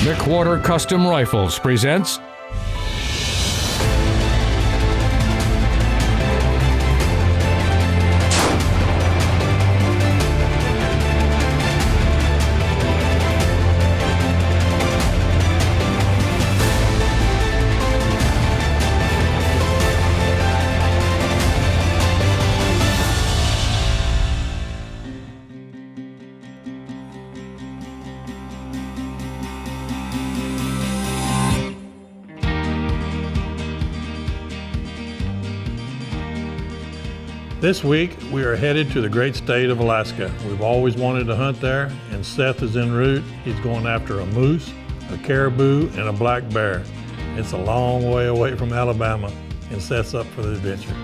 McWhorter Custom Rifles presents This week, we are headed to the great state of Alaska. We've always wanted to hunt there, and Seth is en route. He's going after a moose, a caribou, and a black bear. It's a long way away from Alabama, and Seth's up for the adventure.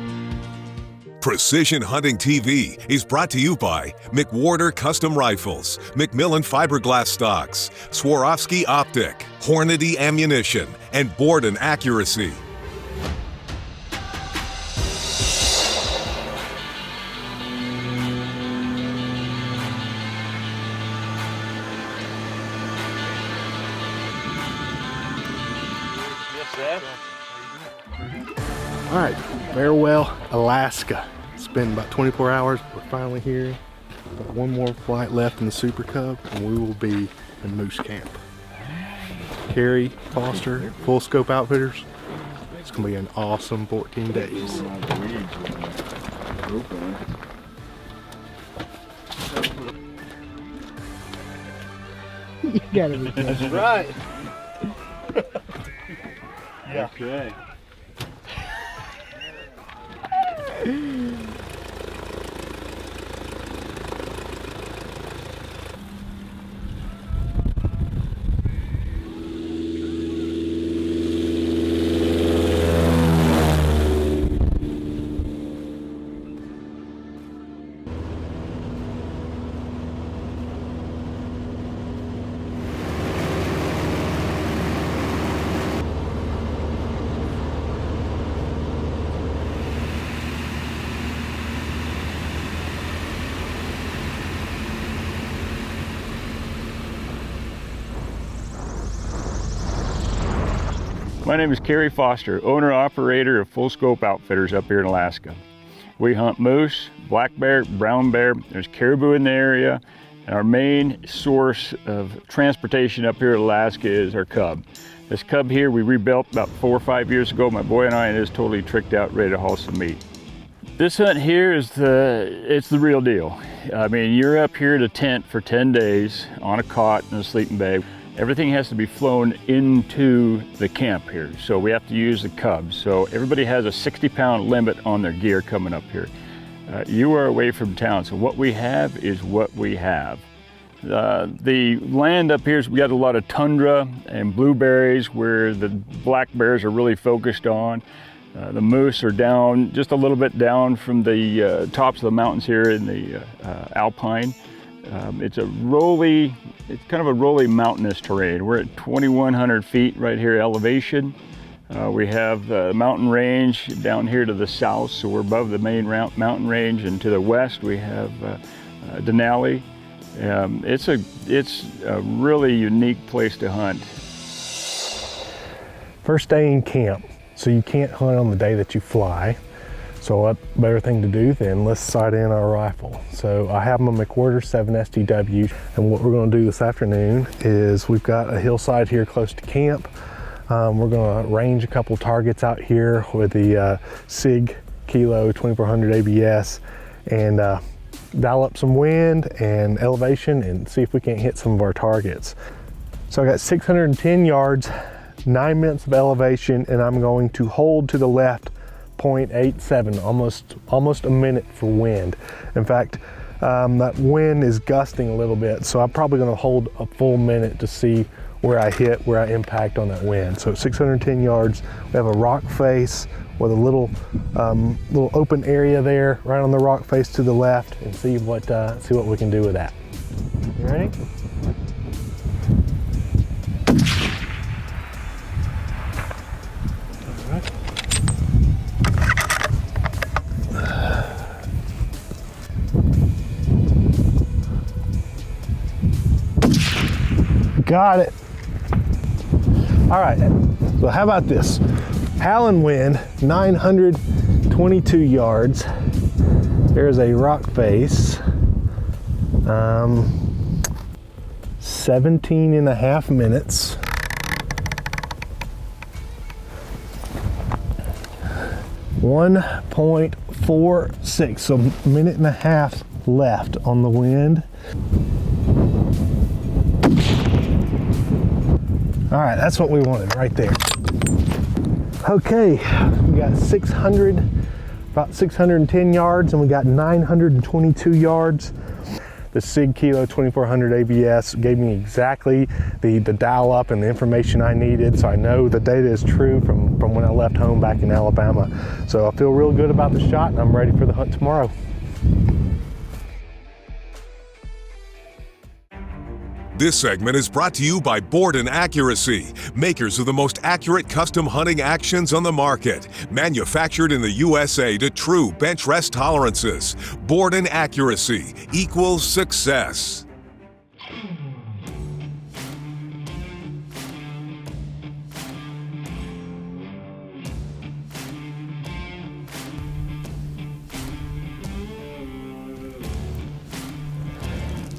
Precision Hunting TV is brought to you by McWhorter Custom Rifles, McMillan Fiberglass Stocks, Swarovski Optic, Hornady Ammunition, and Borden Accuracy. All right, Farewell, Alaska. It's been about 24 hours. We're finally here. Got one more flight left in the Super Cub, and we will be in Moose Camp. Carrie Foster, Full Scope Outfitters. It's gonna be an awesome 14 days. You gotta be That's right. Yeah. Okay. My name is Carrie Foster, owner-operator of Full Scope Outfitters up here in Alaska. We hunt moose, black bear, brown bear, there's caribou in the area, and our main source of transportation up here in Alaska is our cub. This cub here we rebuilt about 4 or 5 years ago. My boy and I, and it is totally tricked out, ready to haul some meat. This hunt here is it's the real deal. I mean, you're up here in a tent for 10 days on a cot and a sleeping bag. Everything has to be flown into the camp here, so we have to use the cubs. So everybody has a 60-pound limit on their gear coming up here. You are away from town, so what we have is what we have. The land up here, we got a lot of tundra and blueberries where the black bears are really focused on. The moose are down, just a little bit down from the tops of the mountains here in the alpine. It's kind of a rolly mountainous terrain. We're at 2,100 feet right here elevation. We have the mountain range down here to the south, so we're above the main mountain range, and to the west we have Denali. It's a really unique place to hunt. First day in camp, so you can't hunt on the day that you fly. So what better thing to do than let's sight in our rifle. So I have my McWhorter 7 STW, and what we're going to do this afternoon is we've got a hillside here close to camp. We're going to range a couple targets out here with the SIG Kilo 2400 ABS and dial up some wind and elevation and see if we can't hit some of our targets. So I got 610 yards, 9 minutes of elevation, and I'm going to hold to the left 0.87, almost a minute for wind. In fact, that wind is gusting a little bit, so I'm probably going to hold a full minute to see where I hit, where I impact on that wind. So 610 yards, we have a rock face with a little open area there, right on the rock face to the left, and see what we can do with that. You ready? Got it. All right, so how about this? Howling wind, 922 yards. There's a rock face. 17 and a half minutes. .46, so a minute and a half left on the wind. All right, that's what we wanted right there. Okay, we got about 610 yards, and we got 922 yards. The SIG Kilo 2400 ABS gave me exactly the dial up and the information I needed, so I know the data is true from when I left home back in Alabama. So I feel real good about the shot, and I'm ready for the hunt tomorrow. This segment is brought to you by Borden Accuracy, makers of the most accurate custom hunting actions on the market. Manufactured in the USA to true bench rest tolerances. Borden Accuracy equals success.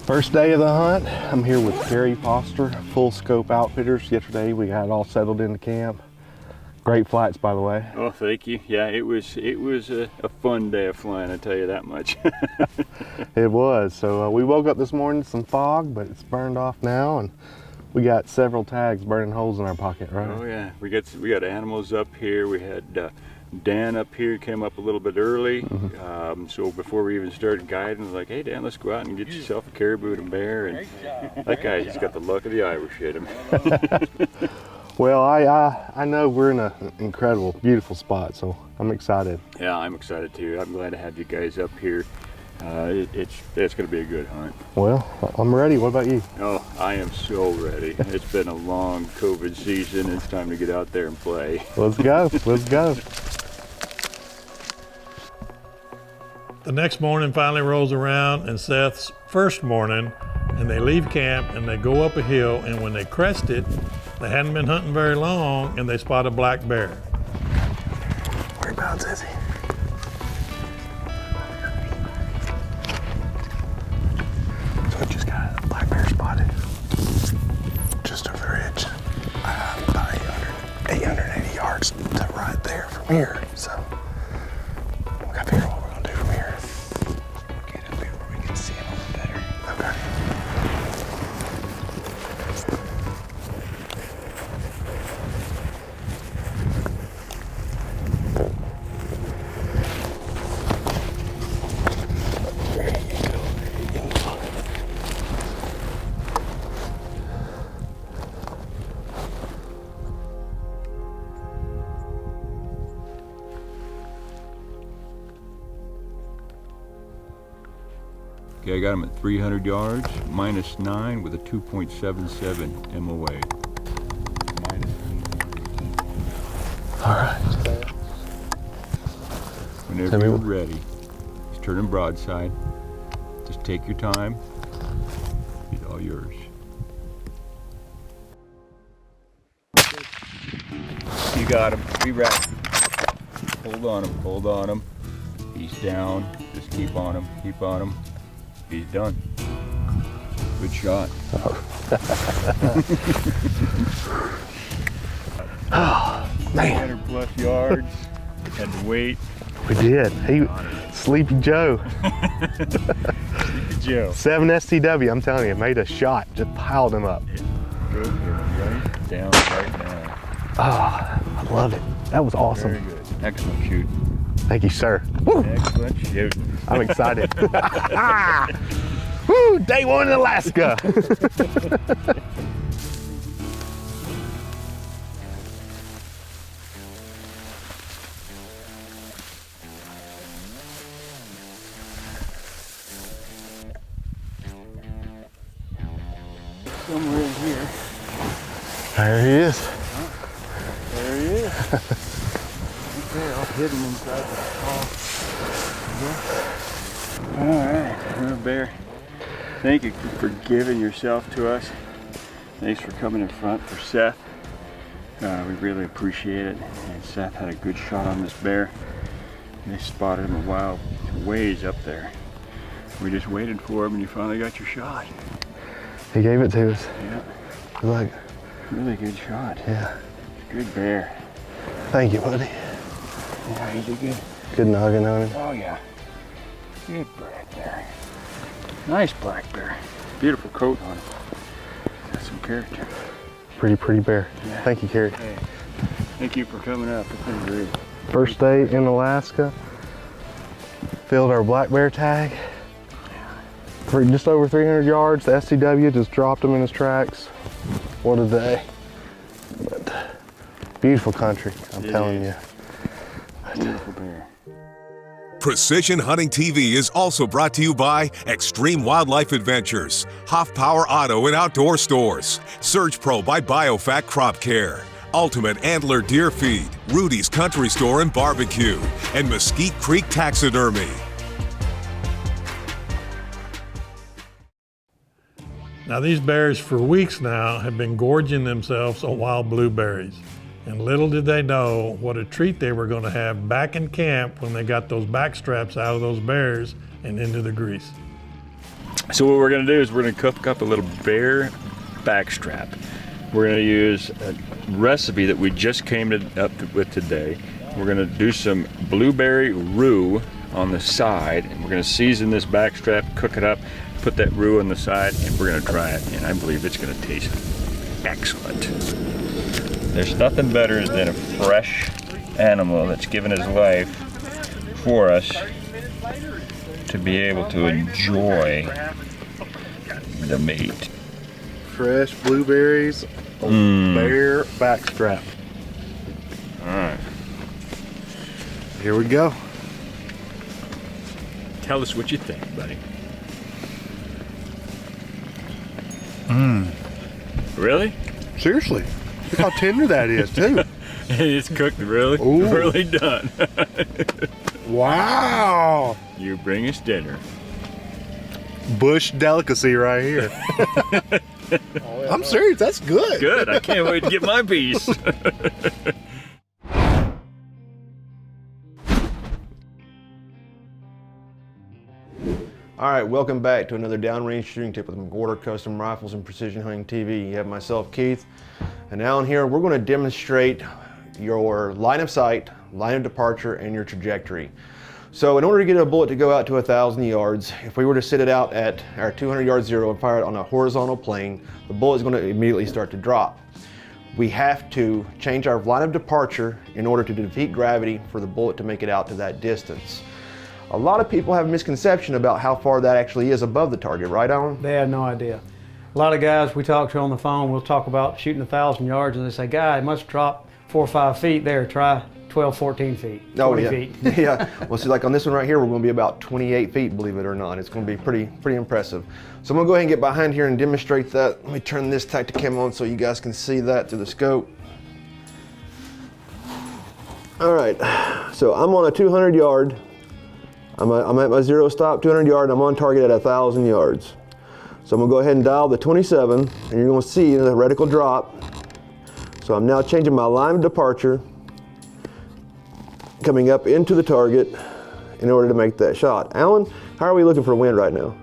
First day of the hunt, I'm here with Gary Foster, Full Scope Outfitters. Yesterday we got it all settled into camp. Great flights, by the way. Oh, thank you. Yeah, it was a fun day of flying, I tell you that much. It was. So we woke up this morning, some fog, but it's burned off now, and we got several tags burning holes in our pocket, right? Oh yeah, we got animals up here. We had Dan up here, came up a little bit early. So before we even started guiding, I was like, hey Dan, let's go out and get yourself a caribou and a bear. And that guy just got the luck of the Irish, hit him. Well, I know we're in an incredible, beautiful spot, so I'm excited. Yeah, I'm excited too. I'm glad to have you guys up here. It's going to be a good hunt. Well, I'm ready. What about you? Oh, I am so ready. It's been a long COVID season. It's time to get out there and play. Let's go. Let's go. The next morning finally rolls around, and Seth's first morning, and they leave camp and they go up a hill, and when they crest it, they hadn't been hunting very long, and they spot a black bear. Whereabouts is he? So we just got a black bear spotted just over the ridge, about 880 yards to right there from here. So we got to figure out what we're gonna do from here. Get up here where we can see him a little better. Okay. Okay, I got him at 300 yards, -9 with a 2.77 MOA. All right. Whenever you're ready, just turn him broadside. Just take your time. He's all yours. You got him. Be ready. Hold on him. Hold on him. He's down. Just keep on him. Keep on him. He's done. Good shot. Oh, man. 300+ yards. Had to wait. We did. Sleepy Joe. Sleepy Joe. 7 STW, I'm telling you, made a shot. Just piled him up. Go for him right down right now. Oh, I love it. That was awesome. Very good. Excellent shoot. Thank you, sir. Woo. Excellent shoot. I'm excited. Woo, day one in Alaska. Somewhere in here. There he is. There he is. Okay, all hidden inside the wall. All right, well, Bear, thank you for giving yourself to us. Thanks for coming in front for Seth. We really appreciate it. And Seth had a good shot on this bear. They spotted him a while ways up there. We just waited for him and you finally got your shot. He gave it to us. Yeah. Look. Really good shot. Yeah. Good bear. Thank you, buddy. Yeah, he did good. Good noggin on him. Oh yeah. Good black bear. Nice black bear. Beautiful coat on him. Got some character. Pretty bear. Yeah. Thank you, Carrie. Hey, thank you for coming up. It's been great. First day in Alaska. Filled our black bear tag. For just over 300 yards, the SCW just dropped him in his tracks. What a day. But beautiful country, I'm telling you. Beautiful bear. Precision Hunting TV is also brought to you by Extreme Wildlife Adventures, Hoff Power Auto and Outdoor Stores, Surge Pro by Biofac Crop Care, Ultimate Antler Deer Feed, Rudy's Country Store and Barbecue, and Mesquite Creek Taxidermy. Now these bears for weeks now have been gorging themselves on wild blueberries. And little did they know what a treat they were going to have back in camp when they got those back straps out of those bears and into the grease. So what we're gonna do is we're gonna cook up a little bear backstrap. We're gonna use a recipe that we just came up with today. We're gonna do some blueberry roux on the side, and we're gonna season this backstrap, cook it up, put that roux on the side, and we're gonna try it. And I believe it's gonna taste excellent. There's nothing better than a fresh animal that's given his life for us to be able to enjoy the meat. Fresh blueberries on bear backstrap. All right. Here we go. Tell us what you think, buddy. Really? Seriously. Look how tender that is, too. It's cooked really, Ooh. really done. Wow. You bring us dinner. Bush delicacy right here. I'm serious, that's good. Good, I can't wait to get my piece. All right, welcome back to another downrange shooting tip with McWhorter Custom Rifles and Precision Hunting TV. You have myself, Keith, and Alan here. We're going to demonstrate your line of sight, line of departure, and your trajectory. So in order to get a bullet to go out to 1,000 yards, if we were to sit it out at our 200 yard zero and fire it on a horizontal plane, the bullet is going to immediately start to drop. We have to change our line of departure in order to defeat gravity for the bullet to make it out to that distance. A lot of people have a misconception about how far that actually is above the target, right, Alan? They had no idea. A lot of guys we talk to on the phone, we'll talk about shooting 1,000 yards and they say, "Guy, it must drop 4 or 5 feet there. Try 12, 14 feet, 20 feet." Yeah. Well, see, like on this one right here, we're going to be about 28 feet, believe it or not. It's going to be pretty impressive. So I'm going to go ahead and get behind here and demonstrate that. Let me turn this Tacticam on so you guys can see that through the scope. All right, so I'm on a 200 yard. I'm at my zero stop, 200 yard, and I'm on target at 1,000 yards. So I'm gonna go ahead and dial the 27, and you're gonna see the reticle drop. So I'm now changing my line of departure, coming up into the target in order to make that shot. Alan, how are we looking for wind right now?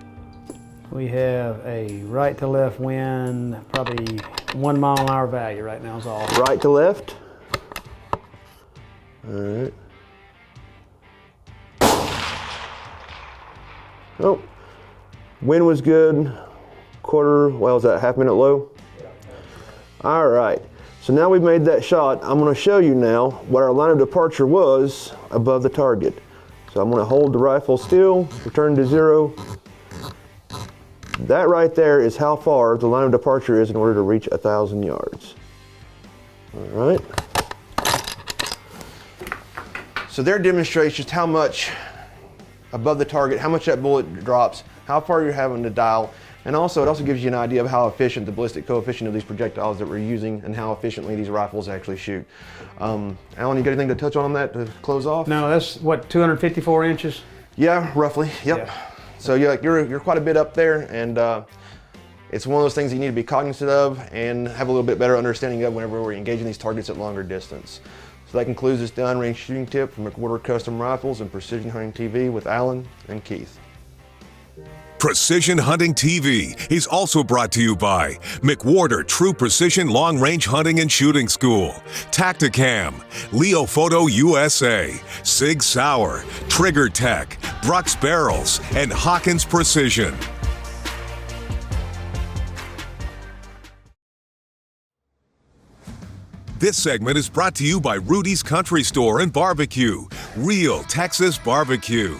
We have a right to left wind, probably 1 mile an hour value right now is all. Right to left. All right. Oh, wind was good. Quarter, well, was that half minute low? All right, so now we've made that shot. I'm gonna show you now what our line of departure was above the target. So I'm gonna hold the rifle still, return to zero. That right there is how far the line of departure is in order to reach 1,000 yards. All right. So there demonstrates just how much above the target, how much that bullet drops, how far you're having to dial, and also it also gives you an idea of how efficient the ballistic coefficient of these projectiles that we're using and how efficiently these rifles actually shoot. Alan, you got anything to touch on that to close off? No, that's what, 254 inches? Yeah, roughly, yep. Yeah. So you're quite a bit up there, and It's one of those things you need to be cognizant of and have a little bit better understanding of whenever we're engaging these targets at longer distance. So that concludes this downrange shooting tip from McWhorter Custom Rifles and Precision Hunting TV with Alan and Keith. Precision Hunting TV is also brought to you by McWhorter True Precision Long Range Hunting and Shooting School, Tacticam, Leo Photo USA, Sig Sauer, Trigger Tech, Brux Barrels, and Hawkins Precision. This segment is brought to you by Rudy's Country Store and Barbecue, real Texas barbecue.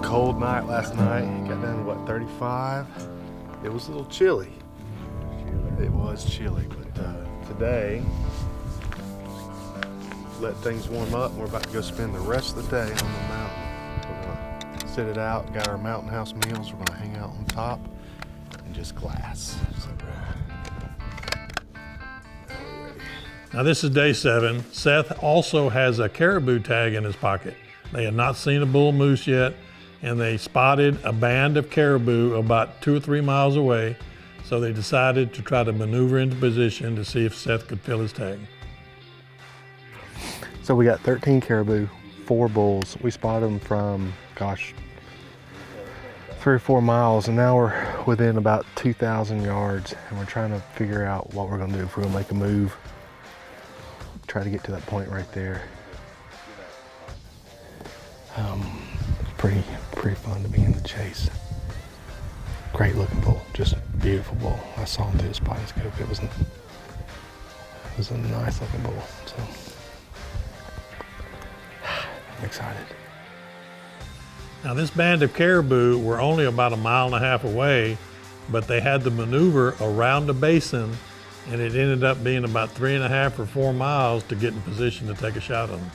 Cold night last night. It got down to what, 35? It was a little chilly. It was chilly, but today, let things warm up and we're about to go spend the rest of the day on the mountain. We're gonna sit it out, got our mountain house meals, we're gonna hang out on top and just glass. Now this is day 7. Seth also has a caribou tag in his pocket. They had not seen a bull moose yet, and they spotted a band of caribou about 2 or 3 miles away, so they decided to try to maneuver into position to see if Seth could fill his tag. So we got 13 caribou, 4 bulls. We spotted them from, gosh, 3 or 4 miles, and now we're within about 2,000 yards, and we're trying to figure out what we're gonna do, if we're gonna make a move. Try to get to that point right there. Pretty fun to be in the chase. Great looking bull, just beautiful bull. I saw him through the spotting scope. It was a nice looking bull. So I'm excited. Now this band of caribou were only about 1.5 miles away, but they had to maneuver around the basin, and it ended up being about 3.5 or 4 miles to get in position to take a shot on them.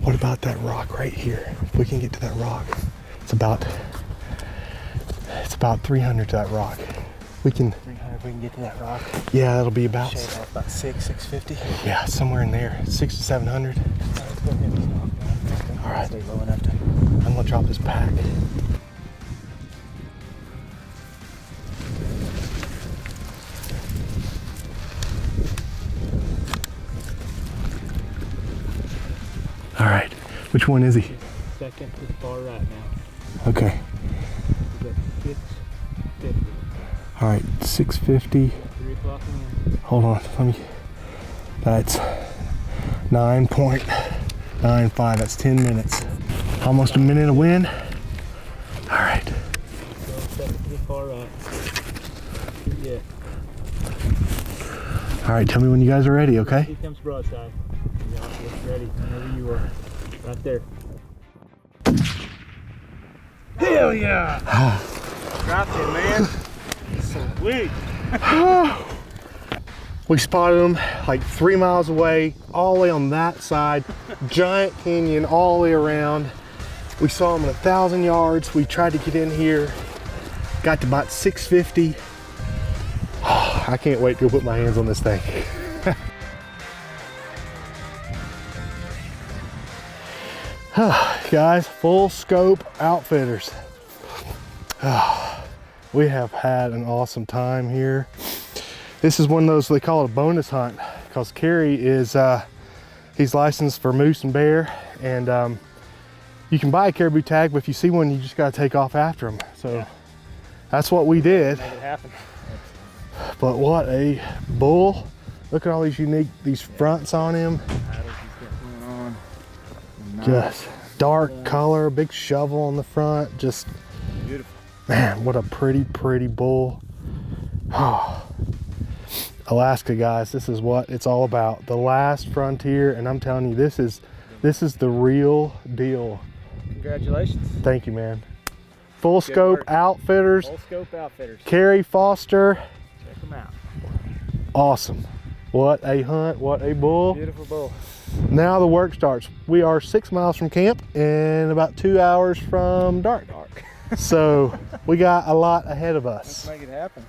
What about that rock right here? If we can get to that rock, it's about 300 to that rock. We can. 300. If we can get to that rock. Yeah, that'll be about. Shade off about 650. Yeah, somewhere in there, 600 to 700. Let's go get this rock. All right. Stay low enough to. I'm gonna drop this pack. All right, which one is he? Second to the far right now. Okay. We got 650. All right, 650. 3 o'clock in the Hold on, let me. That's 9.95. That's 10 minutes. Almost a minute of wind. All right. second to the far right. Yeah. All right, tell me when you guys are ready, okay? Here comes broadside. Yeah, get ready whenever you are. Right there. Hell yeah! Dropped it, man. Sweet. We spotted them like 3 miles away, all the way on that side, giant canyon all the way around. We saw them at 1,000 yards. We tried to get in here, got to about 650. I can't wait to put my hands on this thing. Guys, full scope outfitters. We have had an awesome time here. This is one of those, they call it a bonus hunt, because Kerry is, he's licensed for moose and bear, and you can buy a caribou tag, but if you see one, you just gotta take off after them. So yeah. That's what we did. Make it happen. But what a bull. Look at all these unique, these fronts on him. Just dark color, big shovel on the front, just beautiful. Man, what a pretty bull. Oh. Alaska, guys, this is what it's all about. The last frontier, and I'm telling you, this is the real deal. Congratulations. Thank you, man. Full Scope Outfitters. Full Scope Outfitters. Kerry Foster. Check them out. Awesome. What a hunt, what a bull. Beautiful bull. Now the work starts. We are 6 miles from camp and about 2 hours from dark. So we got a lot ahead of us. Let's make it happen.